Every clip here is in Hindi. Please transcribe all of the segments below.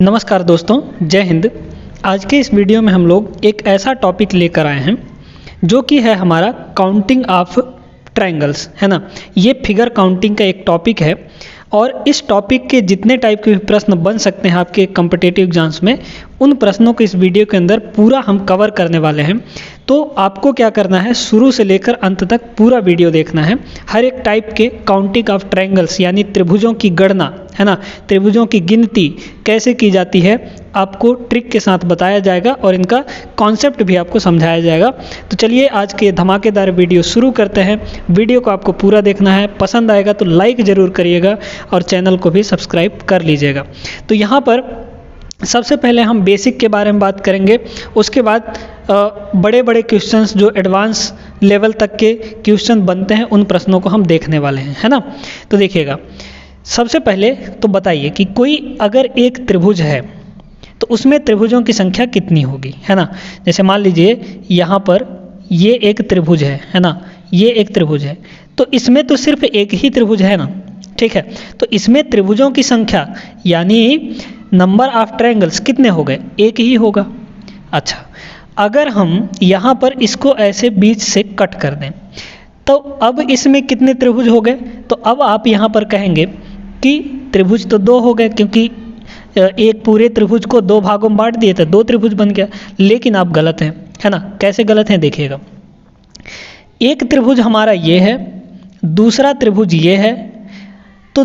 नमस्कार दोस्तों, जय हिंद। आज के इस वीडियो में हम लोग एक ऐसा टॉपिक लेकर आए हैं जो कि है हमारा काउंटिंग ऑफ ट्रायंगल्स, है ना। ये फिगर काउंटिंग का एक टॉपिक है और इस टॉपिक के जितने टाइप के प्रश्न बन सकते हैं आपके कॉम्पिटिटिव एग्जाम्स में, उन प्रश्नों को इस वीडियो के अंदर पूरा हम कवर करने वाले हैं। तो आपको क्या करना है, शुरू से लेकर अंत तक पूरा वीडियो देखना है। हर एक टाइप के काउंटिंग ऑफ ट्रायंगल्स यानी त्रिभुजों की गणना, है ना, त्रिभुजों की गिनती कैसे की जाती है आपको ट्रिक के साथ बताया जाएगा और इनका कॉन्सेप्ट भी आपको समझाया जाएगा। तो चलिए आज के धमाकेदार वीडियो शुरू करते हैं। वीडियो को आपको पूरा देखना है, पसंद आएगा तो लाइक ज़रूर करिएगा और चैनल को भी सब्सक्राइब कर लीजिएगा। तो यहाँ पर सबसे पहले हम बेसिक के बारे में बात करेंगे, उसके बाद बड़े बड़े क्वेश्चंस जो एडवांस लेवल तक के क्वेश्चन बनते हैं उन प्रश्नों को हम देखने वाले हैं, है ना। तो देखिएगा, सबसे पहले तो बताइए कि कोई अगर एक त्रिभुज है तो उसमें त्रिभुजों की संख्या कितनी होगी, है ना। जैसे मान लीजिए यहाँ पर ये एक त्रिभुज है ना, ये एक त्रिभुज है, तो इसमें तो सिर्फ एक ही त्रिभुज है ना, ठीक है। तो इसमें त्रिभुजों की संख्या यानी नंबर ऑफ ट्रायंगल्स कितने हो गए, एक ही होगा। अच्छा, अगर हम यहाँ पर इसको ऐसे बीच से कट कर दें तो अब इसमें कितने त्रिभुज हो गए, तो अब आप यहाँ पर कहेंगे कि त्रिभुज तो दो हो गए, क्योंकि एक पूरे त्रिभुज को दो भागों में बांट दिए तो दो त्रिभुज बन गया। लेकिन आप गलत हैं, है ना। कैसे गलत हैं देखिएगा, एक त्रिभुज हमारा ये है, दूसरा त्रिभुज ये है, तो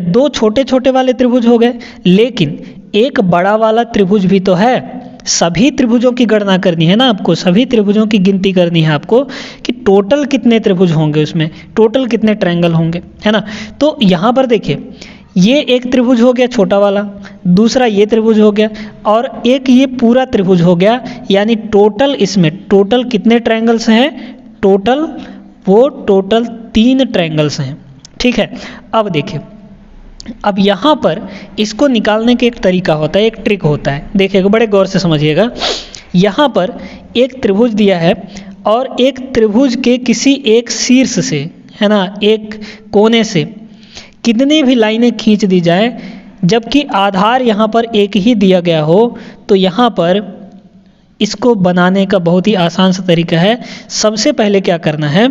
दो छोटे छोटे वाले त्रिभुज हो गए, लेकिन एक बड़ा वाला त्रिभुज भी तो है। सभी त्रिभुजों की गणना करनी है ना आपको, सभी त्रिभुजों की गिनती करनी है आपको कि टोटल कितने त्रिभुज होंगे, उसमें टोटल कितने ट्रायंगल होंगे, है ना। तो यहाँ पर देखिए, ये एक त्रिभुज हो गया छोटा वाला, दूसरा ये त्रिभुज हो गया और एक ये पूरा त्रिभुज हो गया, यानी टोटल इसमें टोटल कितने ट्रायंगल्स हैं, टोटल 3 ट्रायंगल्स हैं, ठीक है। अब देखिए, अब यहाँ पर इसको निकालने का एक तरीका होता है, एक ट्रिक होता है। देखिएगा, बड़े गौर से समझिएगा। यहाँ पर एक त्रिभुज दिया है और एक त्रिभुज के किसी एक शीर्ष से, है ना, एक कोने से कितनी भी लाइनें खींच दी जाए, जबकि आधार यहाँ पर एक ही दिया गया हो, तो यहाँ पर इसको बनाने का बहुत ही आसान सा तरीका है। सबसे पहले क्या करना है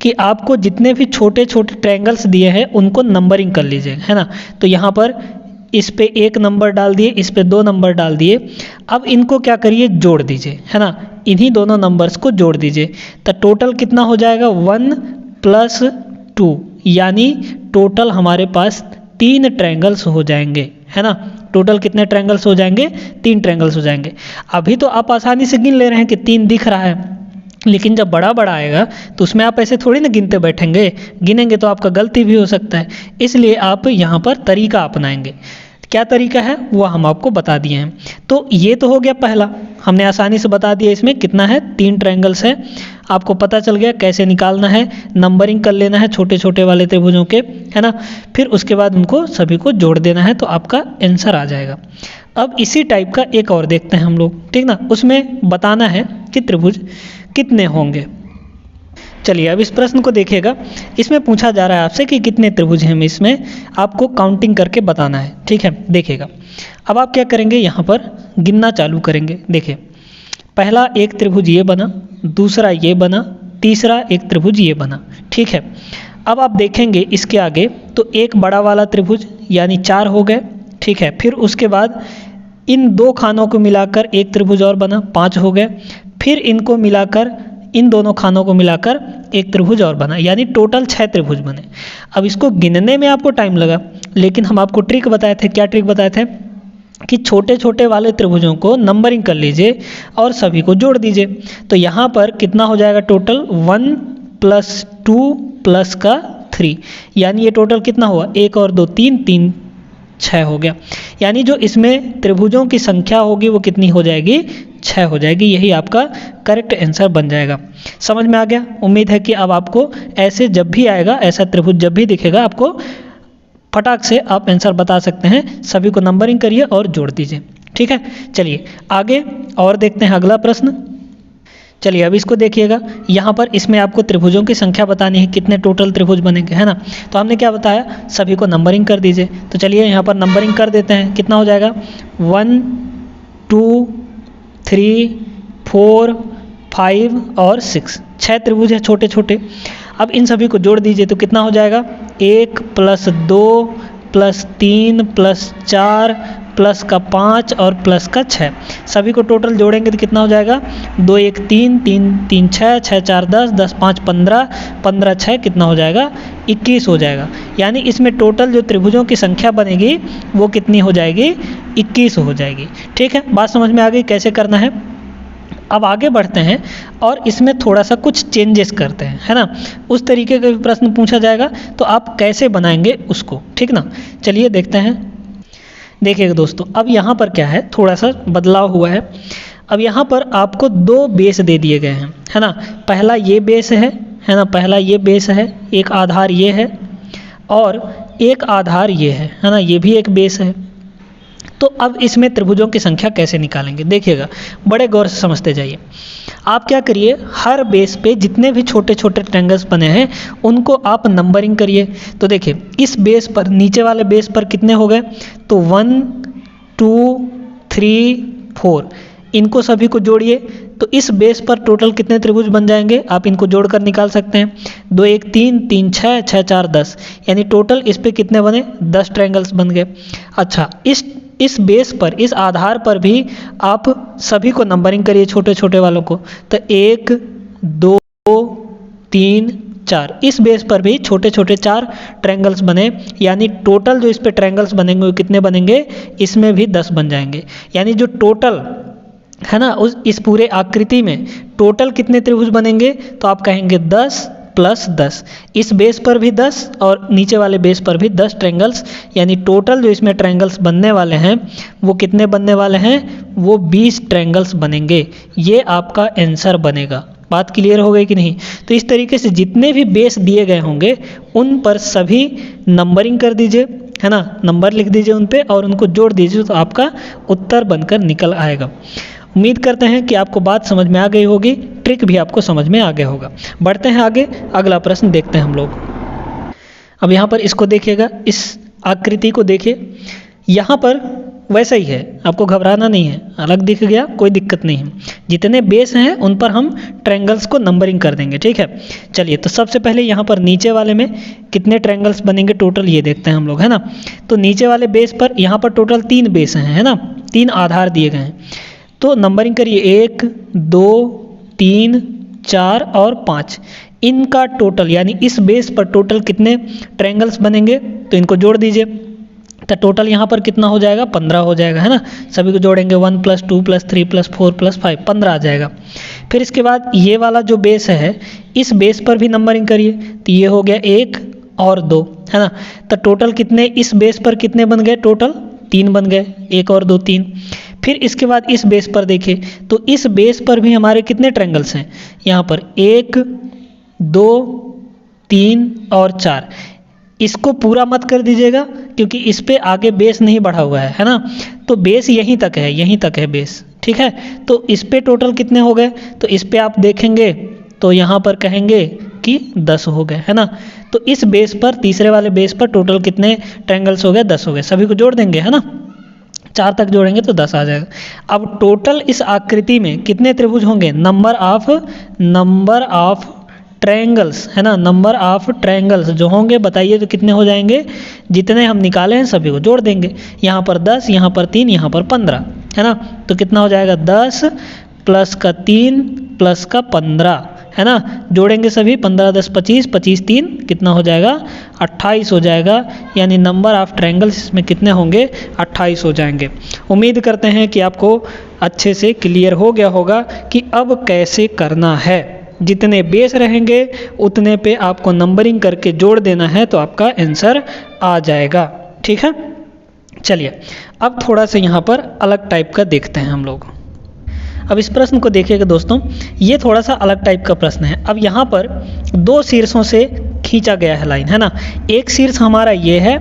कि आपको जितने भी छोटे छोटे ट्रायंगल्स दिए हैं उनको नंबरिंग कर लीजिए, है ना। तो यहाँ पर इस पे 1 नंबर डाल दिए, इस पे 2 नंबर डाल दिए। अब इनको क्या करिए, जोड़ दीजिए, है ना, इन्हीं दोनों नंबर्स को जोड़ दीजिए। तो टोटल कितना हो जाएगा, 1 + 2, यानी टोटल हमारे पास 3 ट्रायंगल्स हो जाएंगे, है ना। टोटल कितने ट्रायंगल्स हो जाएंगे, 3 ट्रायंगल्स हो जाएंगे। अभी तो आप आसानी से गिन ले रहे हैं कि 3 दिख रहा है, लेकिन जब बड़ा बड़ा आएगा तो उसमें आप ऐसे थोड़ी ना गिनते बैठेंगे, गिनेंगे तो आपका गलती भी हो सकता है। इसलिए आप यहाँ पर तरीका अपनाएंगे। क्या तरीका है वो हम आपको बता दिए हैं। तो ये तो हो गया पहला, हमने आसानी से बता दिया इसमें कितना है, 3 ट्रायंगल्स है। आपको पता चल गया कैसे निकालना है, नंबरिंग कर लेना है छोटे छोटे वाले त्रिभुजों के, है ना। फिर उसके बाद उनको सभी को जोड़ देना है तो आपका आंसर आ जाएगा। अब इसी टाइप का एक और देखते हैं हम लोग, ठीक ना। उसमें बताना है कि त्रिभुज कितने होंगे। चलिए अब इस प्रश्न को देखिएगा। इसमें पूछा जा रहा है आपसे कि कितने त्रिभुज हैं, इसमें आपको काउंटिंग करके बताना है, ठीक है। देखिएगा, अब आप क्या करेंगे, यहाँ पर गिनना चालू करेंगे। देखिए, पहला एक त्रिभुज ये बना, दूसरा ये बना, तीसरा एक त्रिभुज ये बना, ठीक है। अब आप देखेंगे इसके आगे तो एक बड़ा वाला त्रिभुज यानी 4 हो गए, ठीक है। फिर उसके बाद इन 2 खानों को मिलाकर एक त्रिभुज और बना, 5 हो गए। फिर इनको मिलाकर, इन दोनों खानों को मिलाकर एक त्रिभुज और बना, यानी टोटल 6 त्रिभुज बने। अब इसको गिनने में आपको टाइम लगा, लेकिन हम आपको ट्रिक बताए थे। क्या ट्रिक बताए थे कि छोटे छोटे वाले त्रिभुजों को नंबरिंग कर लीजिए और सभी को जोड़ दीजिए। तो यहाँ पर कितना हो जाएगा, टोटल 1 + 2 + 3, यानी ये टोटल कितना हुआ, 1 और 2 3, 3 6 हो गया। यानी जो इसमें त्रिभुजों की संख्या होगी वो कितनी हो जाएगी, 6 हो जाएगी। यही आपका करेक्ट आंसर बन जाएगा। समझ में आ गया। उम्मीद है कि अब आपको ऐसे जब भी आएगा, ऐसा त्रिभुज जब भी दिखेगा, आपको फटाक से आप आंसर बता सकते हैं। सभी को नंबरिंग करिए और जोड़ दीजिए, ठीक है। चलिए आगे और देखते हैं अगला प्रश्न। चलिए अब इसको देखिएगा, यहाँ पर इसमें आपको त्रिभुजों की संख्या बतानी है, कितने टोटल त्रिभुज बनेंगे, है ना। तो हमने क्या बताया, सभी को नंबरिंग कर दीजिए। तो चलिए यहाँ पर नंबरिंग कर देते हैं, कितना हो जाएगा 1 2 3 4 5 और 6, 6 त्रिभुज है छोटे छोटे। अब इन सभी को जोड़ दीजिए तो कितना हो जाएगा 1 + 2 + 3 + 4 प्लस का 5 और प्लस का 6, सभी को टोटल जोड़ेंगे तो कितना हो जाएगा 2 1 3 3 3 6 6 4 10 10 5 15 15 6 कितना हो जाएगा 21 हो जाएगा। यानी इसमें टोटल जो त्रिभुजों की संख्या बनेगी वो कितनी हो जाएगी 21 हो जाएगी। ठीक है, बात समझ में आ गई कैसे करना है। अब आगे बढ़ते हैं और इसमें थोड़ा सा कुछ चेंजेस करते हैं, है ना। उस तरीके का भी प्रश्न पूछा जाएगा तो आप कैसे बनाएंगे उसको, ठीक ना। चलिए देखते हैं। देखिएगा दोस्तों, अब यहाँ पर क्या है, थोड़ा सा बदलाव हुआ है। अब यहाँ पर आपको 2 बेस दे दिए गए हैं, है ना। पहला ये बेस है ना, पहला ये बेस है, एक आधार ये है और एक आधार ये है ना, ये भी एक बेस है। तो अब इसमें त्रिभुजों की संख्या कैसे निकालेंगे, देखिएगा बड़े गौर से समझते जाइए। आप क्या करिए, हर बेस पे जितने भी छोटे छोटे ट्रायंगल्स बने हैं उनको आप नंबरिंग करिए। तो देखिए इस बेस पर, नीचे वाले बेस पर कितने हो गए, तो 1 2 3 4, इनको सभी को जोड़िए तो इस बेस पर टोटल कितने त्रिभुज बन जाएंगे, आप इनको जोड़कर निकाल सकते हैं। 2 1 3 3 6 6 4 10, यानी टोटल इस पे कितने बने 10 ट्रायंगल्स बन गए। अच्छा, इस बेस पर, इस आधार पर भी आप सभी को नंबरिंग करिए छोटे छोटे वालों को। तो 1 2 3 4, इस बेस पर भी छोटे छोटे 4 ट्रायंगल्स बने, यानी टोटल जो इस पे ट्रायंगल्स बनेंगे वो कितने बनेंगे, इसमें भी 10 बन जाएंगे। यानी जो टोटल है ना, इस पूरे आकृति में टोटल कितने त्रिभुज बनेंगे, तो आप कहेंगे 10 + 10, इस बेस पर भी 10 और नीचे वाले बेस पर भी 10 ट्रायंगल्स, यानी टोटल जो इसमें ट्रायंगल्स बनने वाले हैं वो कितने बनने वाले हैं, वो 20 ट्रायंगल्स बनेंगे। ये आपका आंसर बनेगा। बात क्लियर हो गई कि नहीं। तो इस तरीके से जितने भी बेस दिए गए होंगे उन पर सभी नंबरिंग कर दीजिए, है ना, नंबर लिख दीजिए उन पे और उनको जोड़ दीजिए तो आपका उत्तर बनकर निकल आएगा। उम्मीद करते हैं कि आपको बात समझ में आ गई होगी, ट्रिक भी आपको समझ में आ गया होगा। बढ़ते हैं आगे, अगला प्रश्न देखते हैं हम लोग। अब यहाँ पर इसको देखिएगा, इस आकृति को देखिए, यहाँ पर वैसा ही है, आपको घबराना नहीं है। अलग दिख गया कोई दिक्कत नहीं है, जितने बेस हैं उन पर हम ट्रायंगल्स को नंबरिंग कर देंगे। ठीक है, चलिए तो सबसे पहले यहाँ पर नीचे वाले में कितने ट्रायंगल्स बनेंगे टोटल ये देखते हैं हम लोग, है ना। तो नीचे वाले बेस पर यहाँ पर टोटल 3 बेस हैं, है ना, 3 आधार दिए गए हैं। तो नंबरिंग करिए 1 2 3 4 और 5, इनका टोटल यानी इस बेस पर टोटल कितने ट्रायंगल्स बनेंगे, तो इनको जोड़ दीजिए। तो टोटल यहाँ पर कितना हो जाएगा 15 हो जाएगा, है ना। सभी को जोड़ेंगे 1 + 2 + 3 + 4 + 5, 15 आ जाएगा। फिर इसके बाद ये वाला जो बेस है इस बेस पर भी नंबरिंग करिए, तो ये हो गया 1 और 2, है ना। तो टोटल कितने इस बेस पर कितने बन गए, टोटल 3 बन गए, 1 और 2 3। फिर इसके बाद इस बेस पर देखिए, तो इस बेस पर भी हमारे कितने ट्रायंगल्स हैं, यहाँ पर 1 2 3 और 4। इसको पूरा मत कर दीजिएगा क्योंकि इस पे आगे बेस नहीं बढ़ा हुआ है ना। तो बेस यहीं तक है, यहीं तक है बेस, ठीक है। तो इस पे टोटल कितने हो गए, तो इस पे आप देखेंगे तो यहाँ पर कहेंगे कि 10 हो गए, है ना। तो इस बेस पर, तीसरे वाले बेस पर टोटल कितने ट्रायंगल्स हो गए, 10 हो गए। सभी को जोड़ देंगे, है ना, 4 तक जोड़ेंगे तो 10 आ जाएगा। अब टोटल इस आकृति में कितने त्रिभुज होंगे, नंबर ऑफ ट्रायंगल्स, है ना, नंबर ऑफ ट्रायंगल्स जो होंगे बताइए तो कितने हो जाएंगे, जितने हम निकाले हैं सभी को जोड़ देंगे। यहाँ पर 10, यहाँ पर 3, यहाँ पर 15, है ना। तो कितना हो जाएगा 10 + का 3 + का 15, है ना। जोड़ेंगे सभी, 15 10 25, 25 3 कितना हो जाएगा 28 हो जाएगा। यानी नंबर ऑफ ट्रायंगल्स इसमें कितने होंगे, 28 हो जाएंगे। उम्मीद करते हैं कि आपको अच्छे से क्लियर हो गया होगा कि अब कैसे करना है। जितने बेस रहेंगे उतने पे आपको नंबरिंग करके जोड़ देना है तो आपका आंसर आ जाएगा, ठीक है। चलिए अब थोड़ा सा यहाँ पर अलग टाइप का देखते हैं हम लोग। अब इस प्रश्न को देखिएगा दोस्तों, ये थोड़ा सा अलग टाइप का प्रश्न है। अब यहाँ पर 2 शीर्षों से खींचा गया है लाइन, है ना। एक शीर्ष हमारा ये है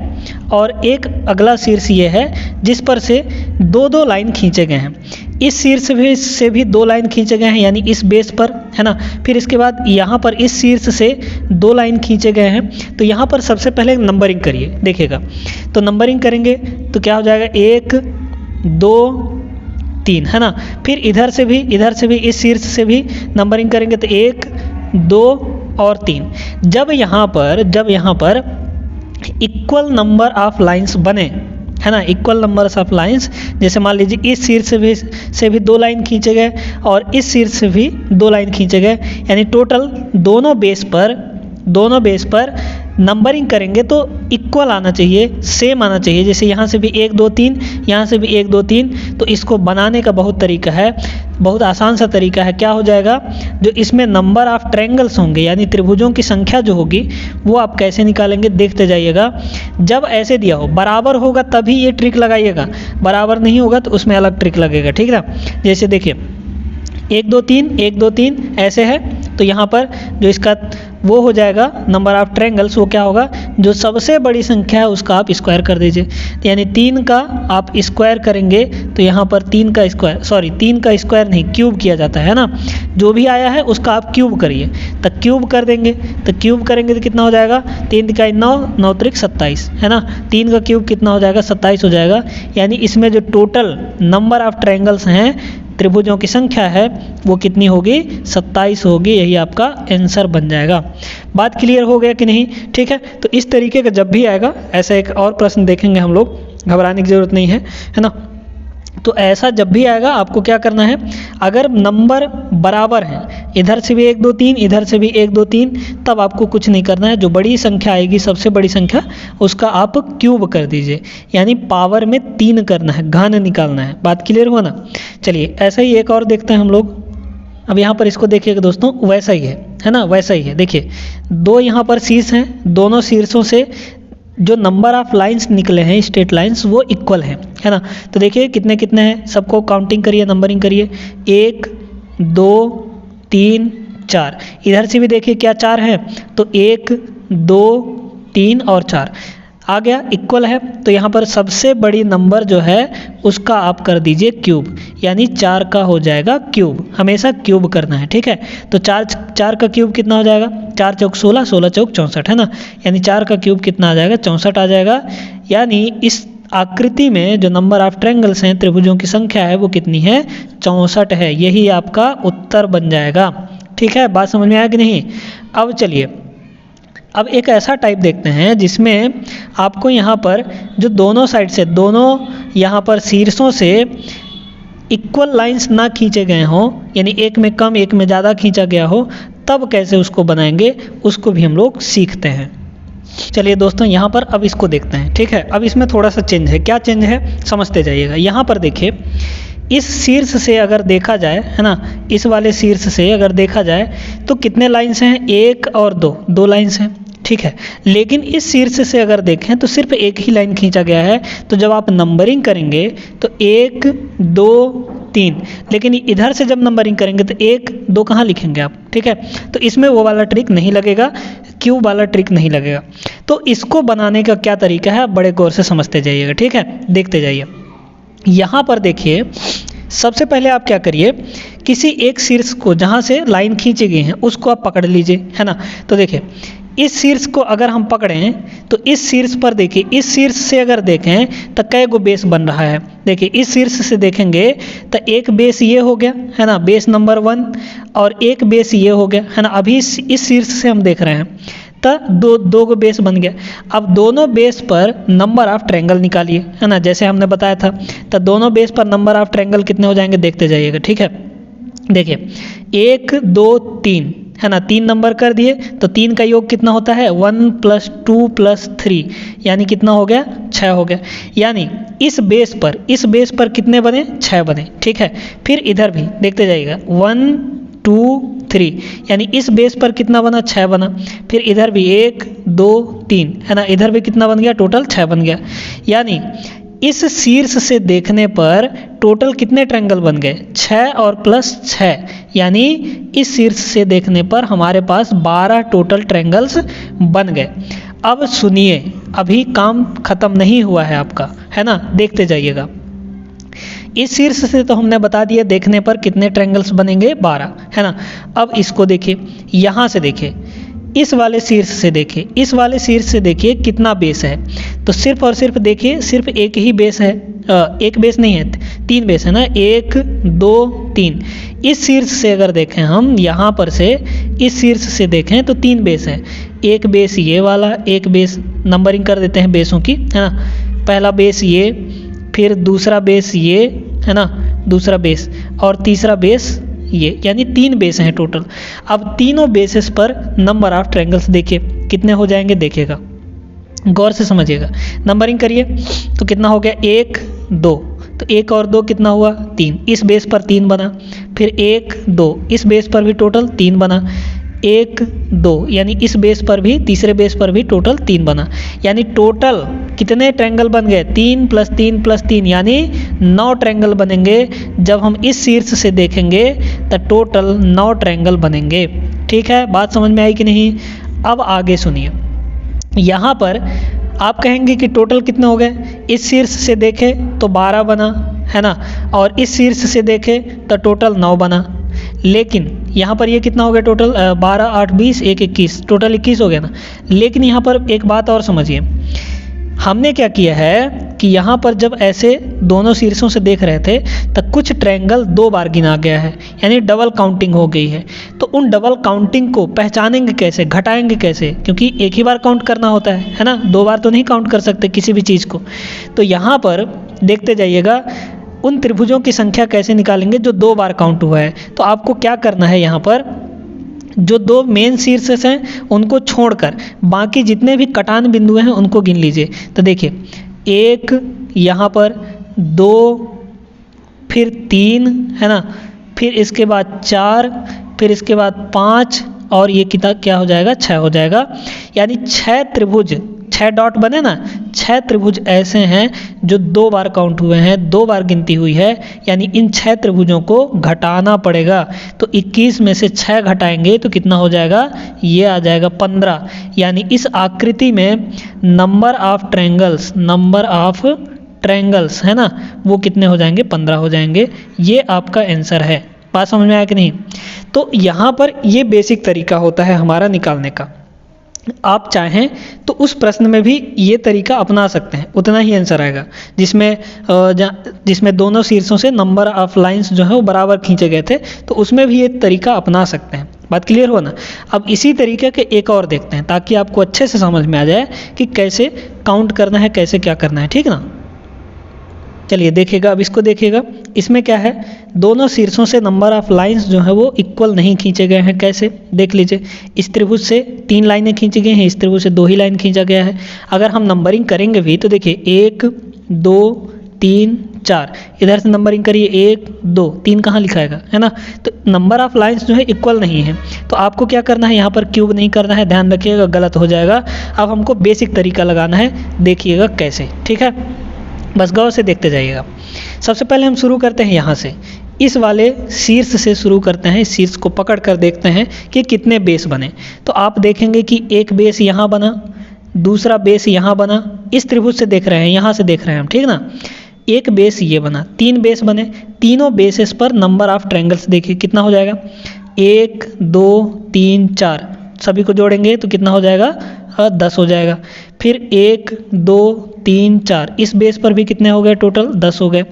और एक अगला शीर्ष ये है जिस पर से दो दो लाइन खींचे गए हैं। इस शीर्ष से भी दो लाइन खींचे गए हैं यानी इस बेस पर, है ना। फिर इसके बाद यहाँ पर इस शीर्ष से दो लाइन खींचे गए हैं। तो यहाँ पर सबसे पहले नंबरिंग करिए, देखिएगा। तो नंबरिंग करेंगे तो क्या हो जाएगा, 1 2 3, है ना। फिर इधर से भी इस शीर्ष से भी नंबरिंग करेंगे तो 1 2 और 3। जब यहाँ पर इक्वल नंबर ऑफ लाइंस बने, है ना, इक्वल नंबर्स ऑफ लाइंस, जैसे मान लीजिए इस शीर्ष से भी दो लाइन खींचे गए और इस शीर्ष से भी दो लाइन खींचे गए, यानी टोटल दोनों बेस पर नंबरिंग करेंगे तो इक्वल आना चाहिए, सेम आना चाहिए। जैसे यहाँ से भी 1 2 3, यहाँ से भी 1 2 3। तो इसको बनाने का बहुत तरीका है, बहुत आसान सा तरीका है। क्या हो जाएगा, जो इसमें नंबर ऑफ ट्रायंगल्स होंगे यानी त्रिभुजों की संख्या जो होगी वो आप कैसे निकालेंगे देखते जाइएगा। जब ऐसे दिया हो, बराबर होगा तभी ये ट्रिक लगाइएगा, बराबर नहीं होगा तो उसमें अलग ट्रिक लगेगा, ठीक है ना। जैसे देखिए 1 2 3 1 2 3 ऐसे है, तो यहाँ पर जो इसका वो हो जाएगा नंबर ऑफ ट्रायंगल्स, वो क्या होगा, जो सबसे बड़ी संख्या है उसका आप स्क्वायर कर दीजिए। यानी 3 का आप स्क्वायर करेंगे तो यहाँ पर 3 का स्क्वायर नहीं, क्यूब किया जाता है ना। जो भी आया है उसका आप क्यूब करिए, तो क्यूब कर देंगे। तो क्यूब करेंगे तो कितना हो जाएगा, 3 × 9 9 × 27, है ना। 3 का क्यूब कितना हो जाएगा, 27 हो जाएगा। यानी इसमें जो टोटल नंबर ऑफ ट्रायंगल्स हैं, त्रिभुजों की संख्या है, वो कितनी होगी, 27 होगी। यही आपका आंसर बन जाएगा। बात क्लियर हो गया कि नहीं, ठीक है। तो इस तरीके का जब भी आएगा, ऐसा एक और प्रश्न देखेंगे हम लोग, घबराने की ज़रूरत नहीं है ना। तो ऐसा जब भी आएगा आपको क्या करना है, अगर नंबर बराबर हैं, इधर से भी 1 2 3 इधर से भी 1 2 3, तब आपको कुछ नहीं करना है। जो बड़ी संख्या आएगी, सबसे बड़ी संख्या, उसका आप क्यूब कर दीजिए, यानी पावर में 3 करना है, घन निकालना है। बात क्लियर हुआ ना। चलिए ऐसा ही एक और देखते हैं हम लोग। अब यहाँ पर इसको देखिएगा दोस्तों, वैसा ही है ना, वैसा ही है। देखिए 2 यहाँ पर शीर्ष हैं, दोनों शीर्षों से जो नंबर ऑफ लाइंस निकले हैं, स्ट्रेट लाइंस, वो इक्वल हैं, है ना। तो देखिए कितने कितने हैं, सबको काउंटिंग करिए, नंबरिंग करिए। 1 2 3 4। इधर से भी देखिए क्या 4 है, तो 1 2 3 और 4 आ गया, इक्वल है। तो यहाँ पर सबसे बड़ी नंबर जो है उसका आप कर दीजिए क्यूब, यानी 4 का हो जाएगा क्यूब। हमेशा क्यूब करना है, ठीक है। तो 4 का क्यूब कितना हो जाएगा, 4 चौक 16, 16 चौक 64, है ना। यानी 4 का क्यूब कितना आ जाएगा, 64 आ जाएगा। यानी इस आकृति में जो नंबर ऑफ ट्रायंगल्स हैं, त्रिभुजों की संख्या है, वो कितनी है, 64 है। यही आपका उत्तर बन जाएगा, ठीक है। बात समझ में आया कि नहीं। अब चलिए, अब एक ऐसा टाइप देखते हैं जिसमें आपको यहाँ पर जो दोनों साइड से, दोनों यहाँ पर शीर्षों से इक्वल लाइंस ना खींचे गए हों, यानी एक में कम एक में ज़्यादा खींचा गया हो, तब कैसे उसको बनाएंगे, उसको भी हम लोग सीखते हैं। चलिए दोस्तों, यहाँ पर अब इसको देखते हैं, ठीक है। अब इसमें थोड़ा सा चेंज है। क्या चेंज है समझते जाइएगा। यहाँ पर देखिए, इस शीर्ष से अगर देखा जाए, है ना, इस वाले शीर्ष से अगर देखा जाए तो कितने लाइंस हैं, 1 और 2 लाइंस हैं, ठीक है। लेकिन इस शीर्ष से अगर देखें तो सिर्फ एक ही लाइन खींचा गया है। तो जब आप नंबरिंग करेंगे तो 1 2 3, लेकिन इधर से जब नंबरिंग करेंगे तो 1 2 कहाँ लिखेंगे आप, ठीक है। तो इसमें वो वाला ट्रिक नहीं लगेगा, क्यूब वाला ट्रिक नहीं लगेगा। तो इसको बनाने का क्या तरीका है, आप बड़े गौर से समझते जाइएगा, ठीक है, देखते जाइए। यहाँ पर देखिए, सबसे पहले आप क्या करिए, किसी एक शीर्ष को जहाँ से लाइन खींची गई है उसको आप पकड़ लीजिए, है ना। तो देखिए इस शीर्ष को अगर हम पकड़ें तो इस शीर्ष पर देखिए, इस शीर्ष से अगर देखें तो कै गो बेस बन रहा है। देखिए इस शीर्ष से देखेंगे तो एक बेस ये हो गया, है ना, बेस नंबर 1, और एक बेस ये हो गया, है ना। अभी इस शीर्ष से हम देख रहे हैं तो दो गो बेस बन गया। अब दोनों बेस पर नंबर ऑफ ट्रायंगल निकालिए, है ना, जैसे हमने बताया था। तो दोनों बेस पर नंबर ऑफ ट्रायंगल कितने हो जाएंगे देखते जाइएगा, ठीक है। देखिए 1 2 3, है ना, 3 नंबर कर दिए तो 3 का योग कितना होता है, 1 + 2 + 3, यानी कितना हो गया, 6 हो गया। यानी इस बेस पर कितने बने, 6 बने, ठीक है। फिर इधर भी देखते जाइएगा, 1 2 3, यानी इस बेस पर कितना बना, 6 बना। फिर इधर भी 1 2 3, है ना, इधर भी कितना बन गया, टोटल 6 बन गया। यानी इस शीर्ष से देखने पर टोटल कितने ट्रायंगल बन गए? 6 और प्लस 6, यानी इस शीर्ष से देखने पर हमारे पास 12 टोटल ट्रायंगल्स बन गए। अब सुनिए, अभी काम खत्म नहीं हुआ है आपका, है ना, देखते जाइएगा। इस शीर्ष से तो हमने बता दिया देखने पर कितने ट्रायंगल्स बनेंगे, 12, है ना। अब इसको देखिए, यहाँ से देखिए, इस वाले शीर्ष से देखिए, इस वाले शीर्ष से देखिए कितना बेस है। तो सिर्फ और सिर्फ देखिए, सिर्फ एक ही बेस है, एक बेस नहीं है, 3 बेस है ना, 1 2 3। इस शीर्ष से अगर देखें हम, यहाँ पर से इस शीर्ष से देखें तो 3 बेस है। एक बेस ये वाला, एक बेस, नंबरिंग कर देते हैं बेसों की, है ना। पहला बेस ये, फिर दूसरा बेस ये, है ना, दूसरा बेस, और तीसरा बेस ये, यानी 3 बेस हैं टोटल। अब तीनों बेसिस पर नंबर ऑफ ट्रायंगल्स देखिए कितने हो जाएंगे, देखिएगा, गौर से समझिएगा। नंबरिंग करिए तो कितना हो गया, 1 2, तो 1 और 2 कितना हुआ, 3। इस बेस पर 3 बना, फिर 1 2, इस बेस पर भी टोटल 3 बना, 1 2, यानी इस बेस पर भी, तीसरे बेस पर भी टोटल 3 बना, यानी टोटल कितने ट्रायंगल बन गए, 3 + 3 + 3, यानी 9 ट्रायंगल बनेंगे। जब हम इस शीर्ष से देखेंगे तो टोटल 9 ट्रायंगल बनेंगे। ठीक है, बात समझ में आई कि नहीं? अब आगे सुनिए, यहाँ पर आप कहेंगे कि टोटल कितने हो गए। इस शीर्ष से देखें तो 12 बना, है ना, और इस शीर्ष से देखें तो टोटल 9 बना। लेकिन यहाँ पर ये कितना हो गया टोटल, 12 8 20 1 21, टोटल 21 हो गया ना। लेकिन यहाँ पर एक बात और समझिए, हमने क्या किया है कि यहाँ पर जब ऐसे दोनों शीर्षों से देख रहे थे तो कुछ ट्रायंगल 2 बार गिना गया है, यानी डबल काउंटिंग हो गई है। तो उन डबल काउंटिंग को पहचानेंगे कैसे, घटाएंगे कैसे, क्योंकि एक ही बार काउंट करना होता है ना, 2 बार तो नहीं काउंट कर सकते किसी भी चीज़ को। तो यहाँ पर देखते जाइएगा उन त्रिभुजों की संख्या कैसे निकालेंगे जो 2 बार काउंट हुआ है। तो आपको क्या करना है, यहाँ पर जो 2 मेन शीर्ष हैं उनको छोड़कर बाकी जितने भी कटान बिंदु हैं उनको गिन लीजिए। तो देखिए, 1 यहाँ पर, 2, फिर 3, है ना, फिर इसके बाद 4, फिर इसके बाद 5, और ये कितना क्या हो जाएगा, 6 हो जाएगा। यानी 6 त्रिभुज, 6 डॉट बने ना, 6 त्रिभुज ऐसे हैं जो 2 बार काउंट हुए हैं, 2 बार गिनती हुई है, यानी इन 6 त्रिभुजों को घटाना पड़ेगा। तो 21 में से 6 घटाएंगे तो कितना हो जाएगा, ये आ जाएगा 15। यानी इस आकृति में नंबर ऑफ ट्रायंगल्स, है ना, वो कितने हो जाएंगे, 15 हो जाएंगे। ये आपका आंसर है। बात समझ में आया कि नहीं? तो यहाँ पर ये बेसिक तरीका होता है हमारा निकालने का। आप चाहें तो उस प्रश्न में भी ये तरीका अपना सकते हैं, उतना ही आंसर आएगा, जिसमें दोनों शीर्षों से नंबर ऑफ लाइंस जो है वो बराबर खींचे गए थे, तो उसमें भी ये तरीका अपना सकते हैं। बात क्लियर हो ना? अब इसी तरीके के एक और देखते हैं ताकि आपको अच्छे से समझ में आ जाए कि कैसे काउंट करना है, कैसे क्या करना है, ठीक ना। चलिए देखिएगा, अब इसको देखिएगा, इसमें क्या है, दोनों शीर्षों से नंबर ऑफ लाइंस जो है वो इक्वल नहीं खींचे गए हैं। कैसे, देख लीजिए, इस त्रिभुज से 3 लाइनें खींची गई हैं, इस त्रिभुज से 2 ही लाइन खींचा गया है। अगर हम नंबरिंग करेंगे भी तो देखिए 1 2 3 4, इधर से नंबरिंग करिए 1 2 3 कहाँ लिखाएगा, है ना। तो नंबर ऑफ लाइंस जो है इक्वल नहीं है। तो आपको क्या करना है, यहाँ पर क्यूब नहीं करना है, ध्यान रखिएगा, गलत हो जाएगा। अब हमको बेसिक तरीका लगाना है, देखिएगा कैसे, ठीक है, बस गौर से देखते जाइएगा। सबसे पहले हम शुरू करते हैं यहाँ से, इस वाले शीर्ष से शुरू करते हैं। इस शीर्ष को पकड़ कर देखते हैं कि कितने बेस बने। तो आप देखेंगे कि एक बेस यहाँ बना, दूसरा बेस यहाँ बना, इस त्रिभुज से देख रहे हैं, यहाँ से देख रहे हैं हम, ठीक ना। एक बेस ये बना, 3 बेस बने। तीनों बेसिस पर नंबर ऑफ ट्रायंगल्स देखिए कितना हो जाएगा, 1 2 3 4, सभी को जोड़ेंगे तो कितना हो जाएगा, 10 हो जाएगा। फिर 1 2 3 4, इस बेस पर भी कितने हो गए, टोटल 10 हो गए।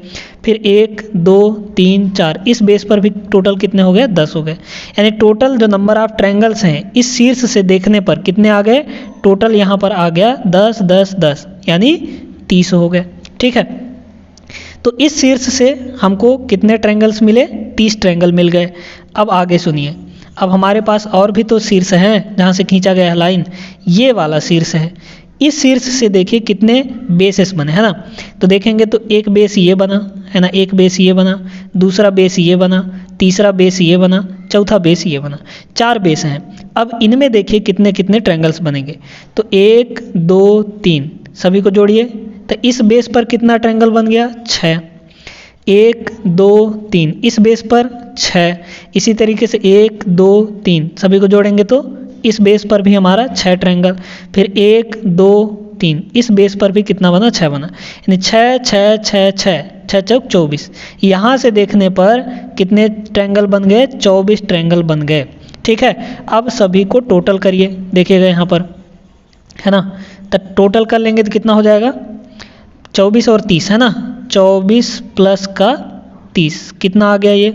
फिर 1 2 3 4, इस बेस पर भी टोटल कितने हो गए, 10 हो गए। यानी टोटल जो नंबर ऑफ ट्रायंगल्स हैं इस शीर्ष से देखने पर कितने आ गए, टोटल यहाँ पर आ गया 10 10 10, यानी 30 हो गए, ठीक है। तो इस शीर्ष से हमको कितने ट्रायंगल्स मिले, 30 ट्रायंगल मिल गए। अब आगे सुनिए, अब हमारे पास और भी तो शीर्ष हैं जहाँ से खींचा गया है लाइन, ये वाला शीर्ष है। इस शीर्ष से देखिए कितने बेसेस बने, है ना। तो देखेंगे तो एक बेस ये बना, है ना, एक बेस ये बना, दूसरा बेस ये बना, तीसरा बेस ये बना, चौथा बेस ये बना, 4 बेस हैं। अब इनमें देखिए कितने कितने ट्रायंगल्स बनेंगे। तो 1 2 3, सभी को जोड़िए तो इस बेस पर कितना ट्रायंगल बन गया? 6। 1 2 3 इस बेस पर 6, इसी तरीके से 1 2 3 सभी को जोड़ेंगे तो इस बेस पर भी हमारा 6 ट्रायंगल, फिर 1 2 3 इस बेस पर भी कितना बना? 6 बना, यानी 6 6 6 6 6 चौक 24। यहाँ से देखने पर कितने ट्रायंगल बन गए? 24 ट्रायंगल बन गए। ठीक है, अब सभी को टोटल करिए, देखिएगा यहाँ पर है ना, तो टोटल कर लेंगे तो कितना हो जाएगा? 24 और 30 है ना, 24 प्लस का 30 कितना आ गया?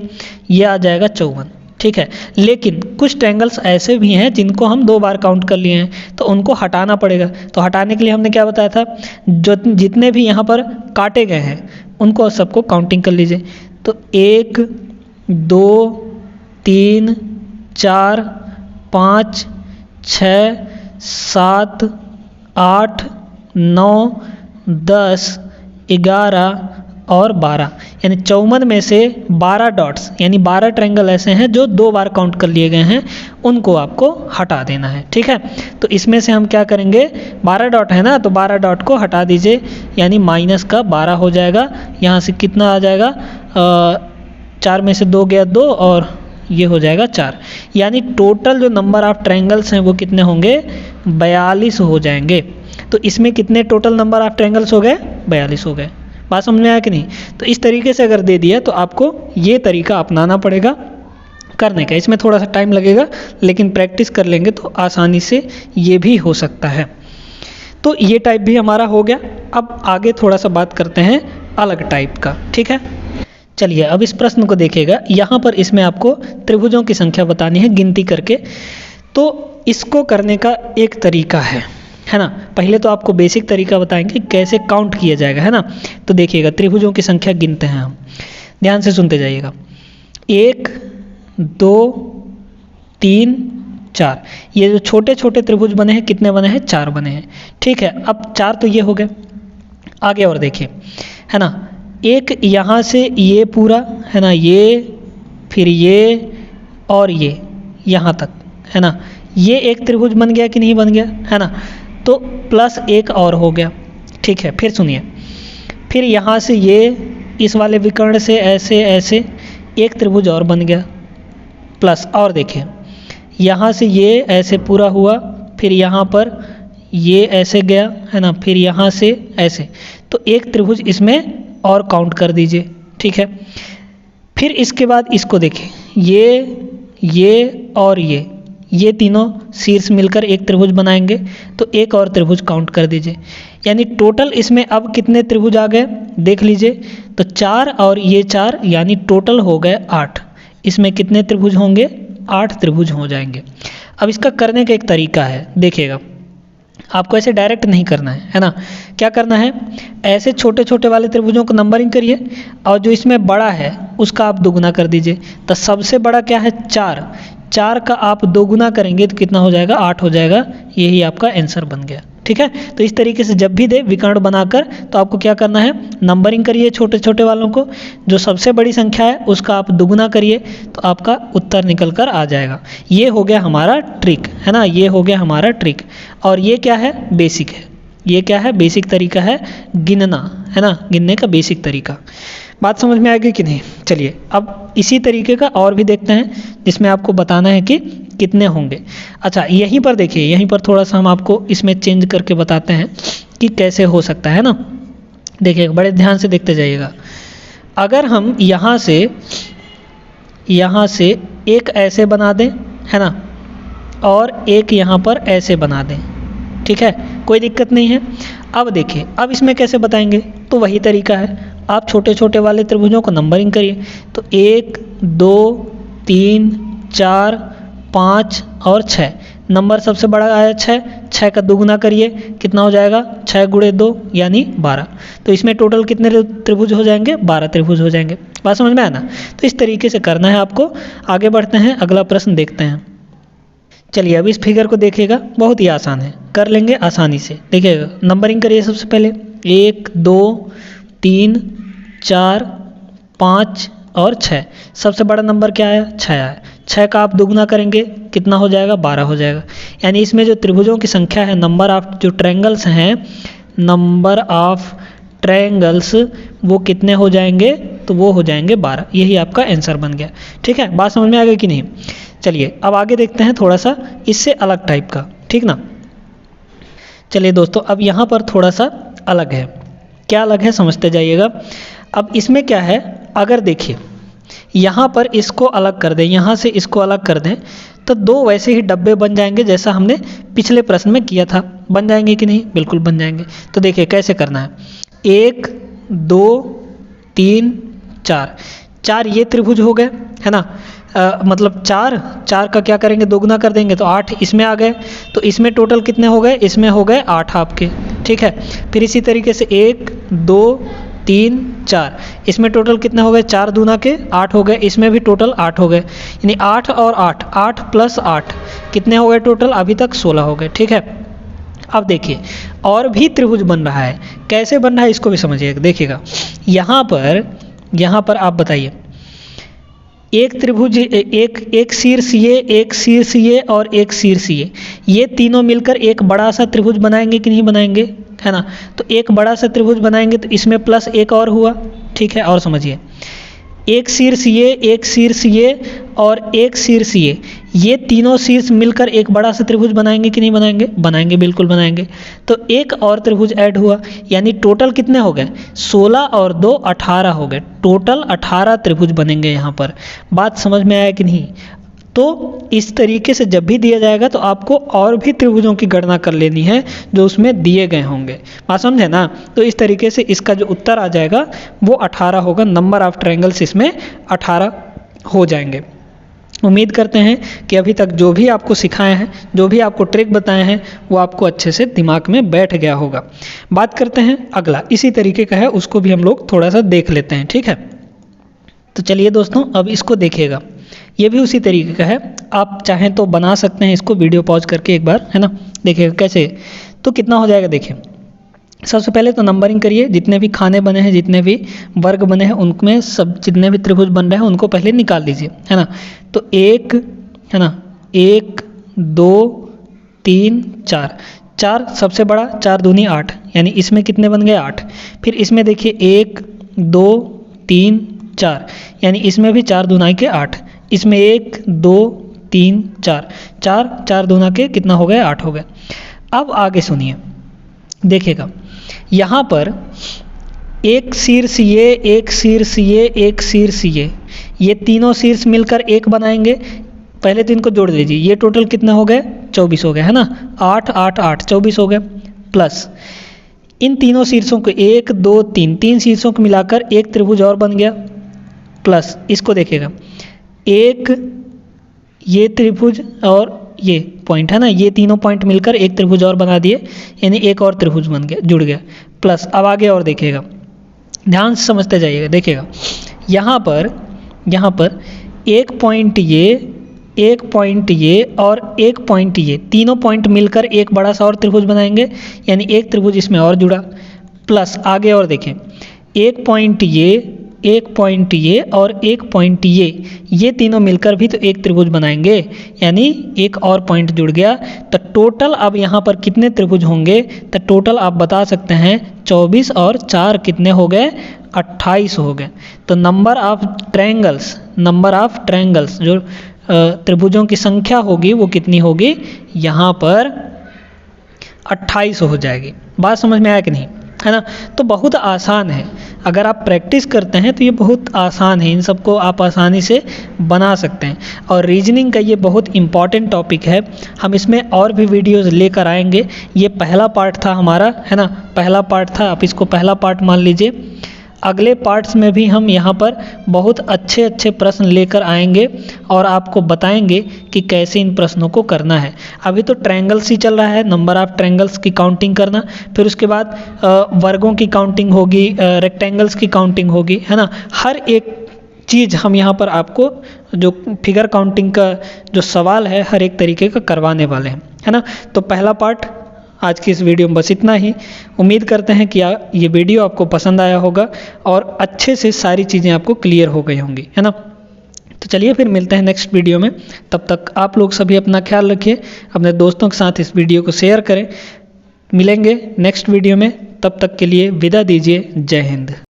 ये आ जाएगा 54। ठीक है, लेकिन कुछ ट्रायंगल्स ऐसे भी हैं जिनको हम 2 बार काउंट कर लिए हैं, तो उनको हटाना पड़ेगा। तो हटाने के लिए हमने क्या बताया था? जो जितने भी यहाँ पर काटे गए हैं उनको सबको काउंटिंग कर लीजिए। तो 1 2 3 4 5 6 7 8 9 10 11 और 12, यानी 54 में से 12 डॉट्स यानी 12 ट्रायंगल ऐसे हैं जो 2 बार काउंट कर लिए गए हैं, उनको आपको हटा देना है। ठीक है, तो इसमें से हम क्या करेंगे? 12 डॉट है ना, तो 12 डॉट को हटा दीजिए, यानी माइनस का 12 हो जाएगा। यहाँ से कितना आ जाएगा? 4 में से 2 गया 2 और ये हो जाएगा 4, यानी टोटल जो नंबर ऑफ ट्रायंगल्स हैं वो कितने होंगे? 42 हो जाएंगे। तो इसमें कितने टोटल नंबर ऑफ ट्रायंगल्स हो गए? 42 हो गए। बात समझ में आया कि नहीं? तो इस तरीके से अगर दे दिया तो आपको ये तरीका अपनाना पड़ेगा करने का। इसमें थोड़ा सा टाइम लगेगा, लेकिन प्रैक्टिस कर लेंगे तो आसानी से ये भी हो सकता है। तो ये टाइप भी हमारा हो गया। अब आगे थोड़ा सा बात करते हैं अलग टाइप का। ठीक है, चलिए अब इस प्रश्न को देखिएगा। यहाँ पर इसमें आपको त्रिभुजों की संख्या बतानी है गिनती करके। तो इसको करने का एक तरीका है ना। पहले तो आपको बेसिक तरीका बताएंगे कैसे काउंट किया जाएगा, है ना। तो देखिएगा, त्रिभुजों की संख्या गिनते हैं हम, ध्यान से सुनते जाइएगा। 1 2 3 4, ये जो छोटे छोटे त्रिभुज बने हैं कितने बने हैं? 4 बने हैं। ठीक है, अब 4 तो ये हो गए। आगे और देखिए, है ना, एक यहाँ से ये पूरा, है ना, ये फिर ये और ये यहाँ तक, है ना, ये एक त्रिभुज बन गया कि नहीं बन गया, है ना। तो प्लस एक और हो गया। ठीक है, फिर सुनिए, फिर यहाँ से ये इस वाले विकर्ण से ऐसे ऐसे एक त्रिभुज और बन गया, प्लस और देखिए यहाँ से ये ऐसे पूरा हुआ, फिर यहाँ पर ये ऐसे गया, है ना, फिर यहाँ से ऐसे, तो एक त्रिभुज इसमें और काउंट कर दीजिए। ठीक है, फिर इसके बाद इसको देखिए, ये और ये तीनों शीर्ष मिलकर एक त्रिभुज बनाएंगे, तो एक और त्रिभुज काउंट कर दीजिए। यानी टोटल इसमें अब कितने त्रिभुज आ गए देख लीजिए, तो 4 और ये 4, यानी टोटल हो गए 8। इसमें कितने त्रिभुज होंगे? 8 त्रिभुज हो जाएंगे। अब इसका करने का एक तरीका है, देखिएगा, आपको ऐसे डायरेक्ट नहीं करना है ना। क्या करना है? ऐसे छोटे छोटे वाले त्रिभुजों को नंबरिंग करिए, और जो इसमें बड़ा है उसका आप दोगुना कर दीजिए। तो सबसे बड़ा क्या है? 4 का आप दोगुना करेंगे तो कितना हो जाएगा? 8 हो जाएगा। यही आपका आंसर बन गया। ठीक है, तो इस तरीके से जब भी दे विकर्ण बनाकर, तो आपको क्या करना है? नंबरिंग करिए छोटे छोटे वालों को, जो सबसे बड़ी संख्या है उसका आप दुगुना करिए, तो आपका उत्तर निकल कर आ जाएगा। ये हो गया हमारा ट्रिक, है ना, ये हो गया हमारा ट्रिक। और ये क्या है? बेसिक है। ये क्या है? बेसिक तरीका है गिनना, है ना, गिनने का बेसिक तरीका। बात समझ में आएगी कि नहीं? चलिए अब इसी तरीके का और भी देखते हैं, जिसमें आपको बताना है कि कितने होंगे। अच्छा, यहीं पर देखिए, यहीं पर थोड़ा सा हम आपको इसमें चेंज करके बताते हैं कि कैसे हो सकता है ना। देखिए, बड़े ध्यान से देखते जाइएगा। अगर हम यहाँ से एक ऐसे बना दें, है ना, और एक यहाँ पर ऐसे बना दें, ठीक है, कोई दिक्कत नहीं है। अब देखिए, अब इसमें कैसे बताएंगे? तो वही तरीका है, आप छोटे छोटे वाले त्रिभुजों को नंबरिंग करिए। तो 1 2 3 4 5 और 6, नंबर सबसे बड़ा आया 6 का दुगुना करिए, कितना हो जाएगा? 6 गुणे 2 यानी 12। तो इसमें टोटल कितने त्रिभुज हो जाएंगे? 12 त्रिभुज हो जाएंगे। बात समझ में आया ना? तो इस तरीके से करना है आपको। आगे बढ़ते हैं, अगला प्रश्न देखते हैं। चलिए अब इस फिगर को देखिएगा, बहुत ही आसान है, कर लेंगे आसानी से। देखिएगा, नंबरिंग करिए सबसे पहले, 1 2 3 4 5 और 6। सबसे बड़ा नंबर क्या आया? 6 आया। 6 का आप दुगुना करेंगे, कितना हो जाएगा? 12 हो जाएगा। यानी इसमें जो त्रिभुजों की संख्या है, नंबर ऑफ जो ट्रायंगल्स हैं, नंबर ऑफ ट्रायंगल्स वो कितने हो जाएंगे, तो वो हो जाएंगे 12। यही आपका आंसर बन गया। ठीक है, बात समझ में आ गई कि नहीं? चलिए अब आगे देखते हैं थोड़ा सा इससे अलग टाइप का, ठीक ना। चलिए दोस्तों, अब यहाँ पर थोड़ा सा अलग है। क्या अलग है समझते जाइएगा। अब इसमें क्या है, अगर देखिए यहाँ पर इसको अलग कर दें, यहाँ से इसको अलग कर दें, तो दो वैसे ही डब्बे बन जाएंगे जैसा हमने पिछले प्रश्न में किया था। बन जाएंगे कि नहीं? बिल्कुल बन जाएंगे। तो देखिए कैसे करना है। 1 2 3 4, 4 ये त्रिभुज हो गए, है ना। मतलब 4 का क्या करेंगे, दोगुना कर देंगे तो 8 इसमें आ गए। तो इसमें टोटल कितने हो गए, इसमें हो गए 8 आपके। ठीक है, फिर इसी तरीके से 1 2 3 4, इसमें टोटल कितने हो गए, 4 दूना के 8 हो गए। इसमें भी टोटल 8 हो गए, यानी 8 और 8, 8 + 8 कितने हो गए टोटल, अभी तक 16 हो गए। ठीक है, अब देखिए और भी त्रिभुज बन रहा है। कैसे बन रहा है इसको भी समझिएगा। देखिएगा यहाँ पर आप बताइए, एक त्रिभुज, एक शीर्ष ये, एक शीर्ष ये और एक शीर्ष ये तीनों मिलकर एक बड़ा सा त्रिभुज बनाएंगे कि नहीं बनाएंगे, है ना। तो एक बड़ा सा त्रिभुज बनाएंगे तो इसमें प्लस एक और हुआ। ठीक है, और समझिए, एक शीर्ष ये, एक शीर्ष ये और एक शीर्ष ये तीनों शीर्ष मिलकर एक बड़ा सा त्रिभुज बनाएंगे कि नहीं बनाएंगे? बनाएंगे, बिल्कुल बनाएंगे। तो एक और त्रिभुज ऐड हुआ, यानी टोटल कितने हो गए, 16 और 2 18 हो गए। टोटल 18 त्रिभुज बनेंगे यहाँ पर। बात समझ में आया कि नहीं? तो इस तरीके से जब भी दिया जाएगा तो आपको और भी त्रिभुजों की गणना कर लेनी है जो उसमें दिए गए होंगे। बात समझे ना। तो इस तरीके से इसका जो उत्तर आ जाएगा वो 18 होगा। नंबर ऑफ ट्रायंगल्स इसमें 18 हो जाएंगे। उम्मीद करते हैं कि अभी तक जो भी आपको सिखाए हैं, जो भी आपको ट्रिक बताए हैं, वो आपको अच्छे से दिमाग में बैठ गया होगा। बात करते हैं अगला, इसी तरीके का है, उसको भी हम लोग थोड़ा सा देख लेते हैं। ठीक है, तो चलिए दोस्तों अब इसको देखिएगा। ये भी उसी तरीके का है, आप चाहें तो बना सकते हैं इसको वीडियो पॉज करके एक बार, है ना। देखिएगा कैसे, तो कितना हो जाएगा। देखिए सबसे पहले तो नंबरिंग करिए, जितने भी खाने बने हैं, जितने भी वर्ग बने हैं, उनमें सब जितने भी त्रिभुज बन रहे हैं उनको पहले निकाल दीजिए, है ना। तो 1, है ना, 1 2 3 4, 4 सबसे बड़ा, 4 दूनी 8, यानी इसमें कितने बन गए 8। फिर इसमें देखिए 1 2 3 4, यानी इसमें भी 4 दूना के 8। इसमें 1 2 3 4, 4 दूना के कितना हो गए 8 हो गए। अब आगे सुनिए, देखिएगा यहाँ पर एक शीर्ष ये, एक शीर्ष ये, एक शीर्ष ये तीनों शीर्ष मिलकर एक बनाएंगे। पहले तो इनको जोड़ दीजिए, ये टोटल कितने हो गए 24 हो गए, है ना। 8 8 8 24 हो गए, प्लस इन तीनों शीर्षों को 1 2 3 तीन शीर्षों को मिलाकर एक त्रिभुज और बन गया, प्लस इसको देखिएगा, एक ये त्रिभुज और ये पॉइंट, है ना, ये तीनों पॉइंट मिलकर एक त्रिभुज और बना दिए, यानी एक और त्रिभुज बन गया, जुड़ गया। प्लस अब आगे और देखिएगा, ध्यान से समझते जाइएगा। देखिएगा यहाँ पर एक पॉइंट ये, एक पॉइंट ये और एक पॉइंट ये, तीनों पॉइंट मिलकर एक बड़ा सा और त्रिभुज बनाएंगे, यानी एक त्रिभुज इसमें और जुड़ा। प्लस आगे और देखें, एक पॉइंट ये, एक पॉइंट ये और एक पॉइंट ये तीनों मिलकर भी तो एक त्रिभुज बनाएंगे, यानी एक और पॉइंट जुड़ गया। तो टोटल अब यहाँ पर कितने त्रिभुज होंगे, तो टोटल आप बता सकते हैं 24 और 4 कितने हो गए 28 हो गए। तो नंबर ऑफ ट्रायंगल्स जो त्रिभुजों की संख्या होगी वो कितनी होगी, यहाँ पर 28 हो जाएगी। बात समझ में आया कि नहीं, है ना। तो बहुत आसान है, अगर आप प्रैक्टिस करते हैं तो ये बहुत आसान है, इन सबको आप आसानी से बना सकते हैं। और रीजनिंग का ये बहुत इम्पॉर्टेंट टॉपिक है, हम इसमें और भी वीडियोस लेकर आएंगे। ये पहला पार्ट था हमारा, है ना, पहला पार्ट था, आप इसको पहला पार्ट मान लीजिए। अगले पार्ट्स में भी हम यहाँ पर बहुत अच्छे अच्छे प्रश्न लेकर आएंगे और आपको बताएंगे कि कैसे इन प्रश्नों को करना है। अभी तो ट्रायंगल्स ही चल रहा है, नंबर ऑफ ट्रायंगल्स की काउंटिंग करना, फिर उसके बाद वर्गों की काउंटिंग होगी, रेक्टेंगल्स की काउंटिंग होगी, है ना। हर एक चीज़ हम यहाँ पर आपको जो फिगर काउंटिंग का जो सवाल है हर एक तरीके का करवाने वाले हैं, है ना। तो पहला पार्ट आज की इस वीडियो में बस इतना ही। उम्मीद करते हैं कि ये वीडियो आपको पसंद आया होगा और अच्छे से सारी चीज़ें आपको क्लियर हो गई होंगी, है ना। तो चलिए फिर मिलते हैं नेक्स्ट वीडियो में। तब तक आप लोग सभी अपना ख्याल रखिए, अपने दोस्तों के साथ इस वीडियो को शेयर करें। मिलेंगे नेक्स्ट वीडियो में, तब तक के लिए विदा दीजिए। जय हिंद।